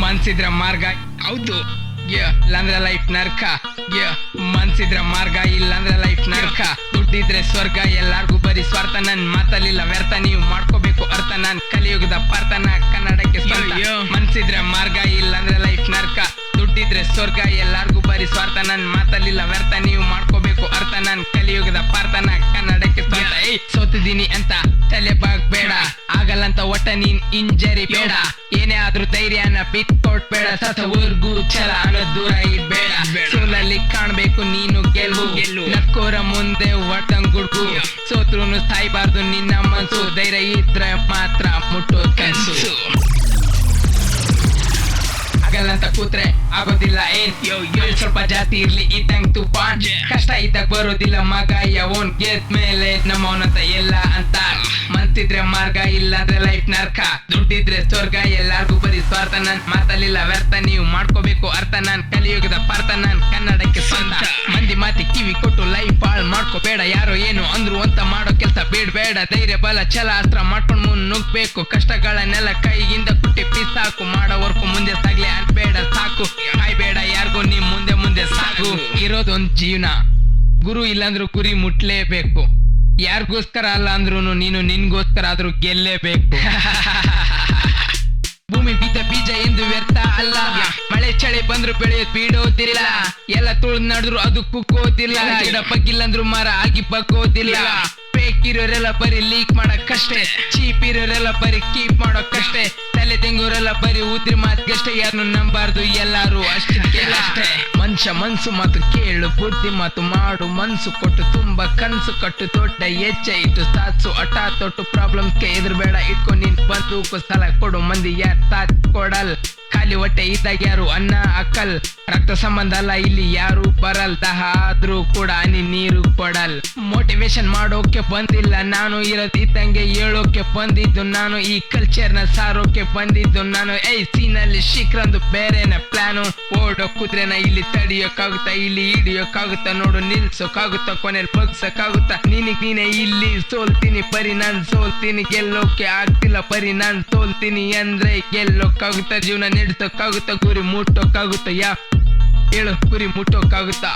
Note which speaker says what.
Speaker 1: ಮನ್ಸಿದ್ರ ಮಾರ್ಗ ಹೌದು ಇಲ್ಲಾಂದ್ರೆ ಲೈಫ್ ನರ್ಕ ಮನ್ಸಿದ್ರ ಮಾರ್ಗ ಇಲ್ಲಾಂದ್ರೆ ಲೈಫ್ ನರ್ಕ ದುಡ್ಡಿದ್ರೆ ಸ್ವರ್ಗ ಎಲ್ಲಾರ್ಗು ಬರೀ ಸ್ವಾರ್ಥ ನನ್ ಮಾತಲ್ಲಿಲ್ಲ ವ್ಯರ್ಥ ನೀವು ಮಾಡ್ಕೋಬೇಕು ಅರ್ಥ ನಾನ್ ಕಲಿಯುಗದ ಪಾರ್ಥನ ಕನ್ನಡಕ್ಕೆ ಸ್ವಂತ ಮನ್ಸಿದ್ರೆ ಮಾರ್ಗ ಇಲ್ಲಾಂದ್ರೆ ಲೈಫ್ ನರ್ಕ ದುಡ್ಡಿದ್ರೆ ಸ್ವರ್ಗ ಎಲ್ಲಾರ್ಗು ಬರೀ ಸ್ವಾರ್ಥ ನನ್ ಮಾತಲ್ಲಿಲ್ಲ ವ್ಯರ್ಥ ನೀವು ಮಾಡ್ಕೋಬೇಕು ಅರ್ಥ ನಾನ್ ಕಲಿಯುಗದ ಪಾರ್ಥನ ಕನ್ನಡಕ್ಕೆ ಸ್ವಂತ ಸೋತಿದೀನಿ ಅಂತ ತಲೆ ಬೇಡ ಆಗಲ್ಲಂತ ಒಟ್ಟ ನೀನ್ ಇಂಜರಿ ಬೇಡ ಏನೇ ಆದ್ರೂ ಧೈರ್ಯನ ಬಿಟ್ಕೊಟ್ಬೇಡ ಸತ್ತವರ್ಗೂ ಛಲ ಅನ್ನೋ ದೂರ ಇಡ್ಬೇಡ ಸೋಲಲ್ಲಿ ಕಾಣ್ಬೇಕು ನೀನು ಗೆಲ್ಲು ನಕ್ಕೋರ ಮುಂದೆ ಒಟ್ಟಂಗ್ ಗುಡ್ಕು ಸೋತ್ರುನು ಸಾಯ್ಬಾರ್ದು ನಿನ್ನ ಮನ್ಸು ಧೈರ್ಯ ಇದ್ರೆ ಮಾತ್ರ ಮುಟ್ಟೋ ಕನ್ಸು ಆಗಲ್ಲಂತ ಕೂತ್ರೆ ಆಗೋದಿಲ್ಲ ಏನ್ ಸ್ವಲ್ಪ ಜಾತಿ ಇರ್ಲಿ ಇದ್ದಂಗ್ ತುಫಾನ್ ಕಷ್ಟ ಇದ್ದಾಗ ಬರೋದಿಲ್ಲ ಮಗ ಯವನ್ ಗೆದ್ಮೇಲೆ ನಮ್ಮವನಂತ ಎಲ್ಲ ಅಂತ ಮನ್ಸಿದ್ರೆ ಮಾರ್ಗ ಇಲ್ಲಾಂದ್ರೆ ಲೈಫ್ ನರ್ಕ ದುಡ್ಡಿದ್ರೆ ಸ್ವರ್ಗ ಎಲ್ಲಾರ್ಗು ಬರೀ ಸ್ವಾರ್ಥ ನನ್ ಮಾತಲ್ಲಿಲ್ಲ ವ್ಯರ್ಥ ನೀವು ಮಾಡ್ಕೋಬೇಕು ಅರ್ಥ ನಾನ್ ಕಲಿಯುಗದ ಪಾರ್ಥ ನಾನ್ ಕನ್ನಡಕ್ಕೆ ಸ್ವಂತ ಮಂದಿ ಮಾತಿ ಕಿವಿ ಕೊಟ್ಟು ಲೈಫ್ ಹಾಳ್ ಮಾಡ್ಕೋಬೇಡ ಯಾರೋ ಏನು ಅಂದ್ರು ಅಂತ ಮಾಡೋ ಕೆಲ್ಸ ಬೇಡ ಧೈರ್ಯ ಬಲ ಛಲ ಅಸ್ತ್ರ ಮಾಡ್ಕೊಂಡ್ ಮುಂದ್ ನುಗ್ಬೇಕು ಕಷ್ಟಗಳನ್ನೆಲ್ಲ ಕೈಗಿಂದ ಕುಟ್ಟಿ ಪಿಸಾಕು ಮಾಡೋ ವರ್ಕು ಮುಂದೆ ಸಾಗ್ಲಿ ಅನ್ಬೇಡ ಸಾಕು ಕಾಯ್ಬೇಡ ಯಾರಿಗೂ ನೀವ್ ಮುಂದೆ ಸಾಕು ಇರೋದೊಂದ್ ಜೀವನ ಗುರು ಇಲ್ಲಾಂದ್ರೂ ಗುರಿ ಮುಟ್ಲೇಬೇಕು ಯಾರಿಗೋಸ್ಕರ ಅಲ್ಲ ಅಂದ್ರೂನು ನೀನು ನಿನ್ಗೋಸ್ಕರ ಆದ್ರೂ ಗೆಲ್ಲೇಬೇಕು ಭೂಮಿ ಬಿದ್ದ ಬೀಜ ಎಂದು ವ್ಯರ್ಥ ಅಲ್ಲ ಮಳೆ ಚಳಿ ಬಂದ್ರು ಬೆಳೆಯೋದ್ ಬೀಡೋದಿಲ್ಲ ಎಲ್ಲ ತುಳಿದ್ ನಡೆದ್ರು ಅದು ಕುಕ್ಕೋದಿಲ್ಲ ಗಿಡ ಬಗ್ಗಿಲ್ಲಂದ್ರು ಮರ ಆಗಿ ಬಗ್ಗೋದಿಲ್ಲ ಫೇಕ್ ಇರೋರೆಲ್ಲ ಬರೀ ಲೀಕ್ ಮಾಡಕ್ಕಷ್ಟೇ ಚೀಪ್ ಇರೋರೆಲ್ಲ ಬರೀ ಕೀಪ್ ಮಾಡೋಕ್ಕಷ್ಟೇ ತಲೆ ತೆಂಗೋರೆಲ್ಲ ಬರೀ ಉದ್ರಿ ಮಾತಿಗಷ್ಟೇ ಯಾರನ್ನು ನಂಬಾರ್ದು ಎಲ್ಲಾರು ಅಷ್ಟೇ ಮನುಷ್ಯ ಮನ್ಸು ಮಾತು ಕೇಳು ಬುದ್ಧಿ ಮಾತು ಮಾಡು ಮನ್ಸು ಕೊಟ್ಟು ತುಂಬಾ ಕನ್ಸು ಕಟ್ಟು ದೊಡ್ಡ ಹೆಜ್ಜೆ ಇಟ್ಟು ಸಾತ್ಸು ಹಠ ತೊಟ್ಟು ಪ್ರಾಬ್ಲಮ್ಸ್ಗೆ ಎದುರ್ಬೇಡ ಇಟ್ಕೊ ನೀನ್ ಬಂದೂಕು ಸಲ ಕೊಡು ಮಂದಿ ಯಾರ್ ಸಾಥ್ ಕೊಡಲ್ ಖಾಲಿ ಹೊಟ್ಟೆ ಇದ್ದಾಗ ಯಾರು ಅನ್ನ ಅಕ್ಕಲ್ ರಕ್ತ ಸಂಬಂಧ ಅಲ್ಲ ಇಲ್ಲಿ ಯಾರು ಬರಲ್ ದಾಹ ಆದ್ರೂ ಕೂಡ ನೀರು ಕೊಡಲ್ ಮೋಟಿವೇಶನ್ ಮಾಡೋಕೆ ಬಂದಿಲ್ಲ ನಾನು ಇದ್ದಂಗೆ ಹೇಳೋಕೆ ಬಂದಿದ್ದು ನಾನು ಈ ಕಲ್ಚರ್ ನ ಸಾರೋಕೆ ಬಂದಿದ್ದು ನಾನು ಸೀನಲ್ಲಿ ಶೀಕ್ರಂದು ಬೇರೆನ ಪ್ಲಾನು ಓಡೋ ಕುದ್ರೆನ ಇಲ್ಲಿ ತಡಿಯೋಕ್ಕಾಗುತ್ತಾ ಇಲ್ಲಿ ಹಿಡಿಯೋಕ್ಕಾಗುತ್ತಾ ನೋಡು ನಿಲ್ಸೋಕ್ಕಾಗುತ್ತಾ ಕೊನೆಯಲ್ಲಿ ಬಗ್ಸಕ್ಕಾಗುತ್ತಾ ನೀನೇ ಇಲ್ಲಿ ಸೋಲ್ತೀನಿ ಪರಿ ನಾನ್ ಸೋಲ್ತೀನಿ ಗೆಲ್ಲೋಕೆ ಆಗ್ತಿಲ್ಲ ಪರಿ ನಾನ್ ಸೋಲ್ತೀನಿ ಅಂದ್ರೆ ಗೆಲ್ಲೋಕ್ಕಾಗುತ್ತಾ ಜೀವನ ನಡೆಸೋಕ್ಕಾಗುತ್ತಾ ಗುರಿ ಮುಟ್ಟೋಕ್ಕಾಗುತ್ತಾ ಹೇಳು ಗುರಿ ಮುಟ್ಟೋಕ್ಕಾಗುತ್ತಾ